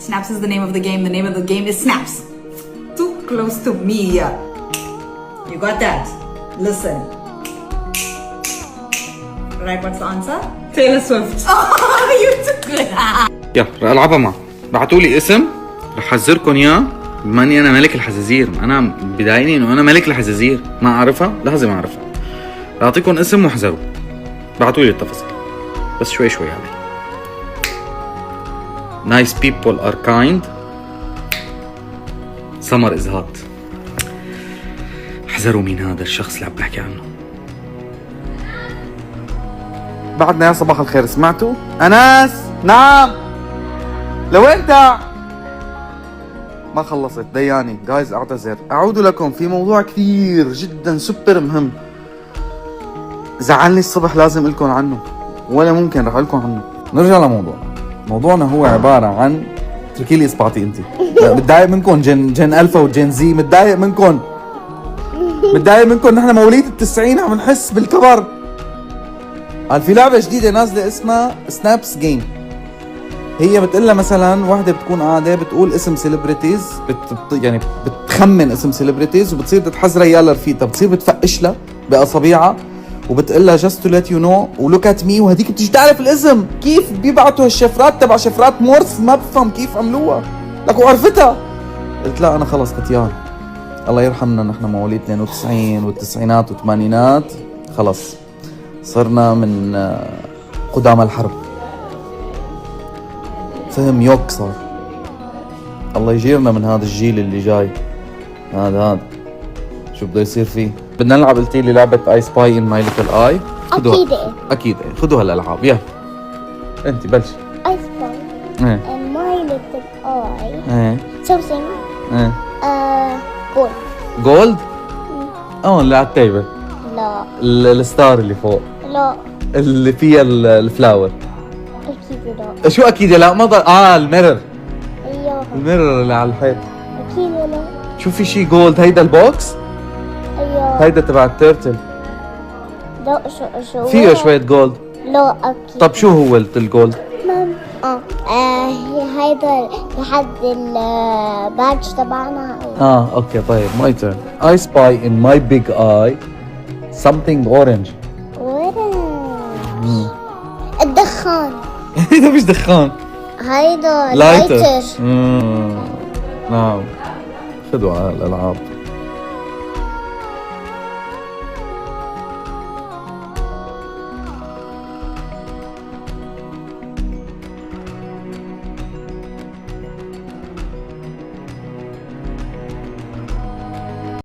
Snaps is the name of the game. The name of the game is Snaps. Too close to me. You got that? Listen. Right, what's the answer? Taylor Swift. Oh, you took it. يلا رح العبها معه. بعتوا لي اسم رح احذركم اياه. بما اني انا ملك الحزازير، انا بدايني انه انا ملك الحزازير، ما اعرفها لازم اعرفها. رح اعطيكم اسم واحذروا. بعتوا لي التفاصيل بس شوي شوي علي. Nice people are kind. Summer is hot. احذروا مين هذا الشخص اللي عم بحكي عنه. بعدنا يا صباح الخير، سمعتوا؟ أناس نعم لوين تاع؟ ما خلصت دياني جايز، اعتذر. أعود لكم في موضوع كثير جدا سوبر مهم زعلني الصبح، لازم لكم عنه ولا ممكن رح لكم عنه. نرجع موضوعنا هو عبارة عن اتركي لي اصبعتي انت. متضايق منكم جن الفا وجن زي، متضايق منكم نحن مواليد ال90 عم نحس بالكبر. قال في لعبة جديدة نازلة اسمها سنابس جيم. هي بتقلها مثلا وحدة بتكون قاعدة بتقول اسم سيلبريتيز، يعني بتخمن اسم سيلبريتيز وبتصير تتحز ريالها رفيقتها، بتصير بتفقش لها بأصابيعها وبتقلها just to let you know و look at me، وهديك بتيجي تعرف الاسم. كيف بيبعتوا هالشفرات تبع شفرات مورس؟ ما بفهم كيف عملوها لك وعرفتها. قلت لا انا خلص ختيان، الله يرحمنا نحن مواليد 92 والتسعينات والثمانينات، خلص صرنا من قدام الحرب، فهم يوك صار. الله يجيرنا من هذا الجيل اللي جاي. هذا شو بده يصير فيه. بدنا نلعب، قلتي لي لعبة I spy in my little eye. أكيد خدوا هالألعاب. يلا أنت بلشي. I spy in my little eye something جولد. اللي على التيبل. لا الستار اللي فوق. لا اللي فيها الفلاور. أكيد لا. شو أكيد لا؟ ما ضل. الميرور. أيوه الميرور اللي على الحيط. أكيد لا. شو في شي جولد؟ هيدا البوكس. أيوه هيدا تبع التيرتل. لا شو فيه شوية جولد. لا أكيد. طب شو هو الجولد؟ هيدا لحد البادج تبعنا. اوكي طيب my turn. I spy in my big eye something orange. الدخان. هيدا مش دخان، هيدا لايتر. لايتر. نعم خذوا على الألعاب.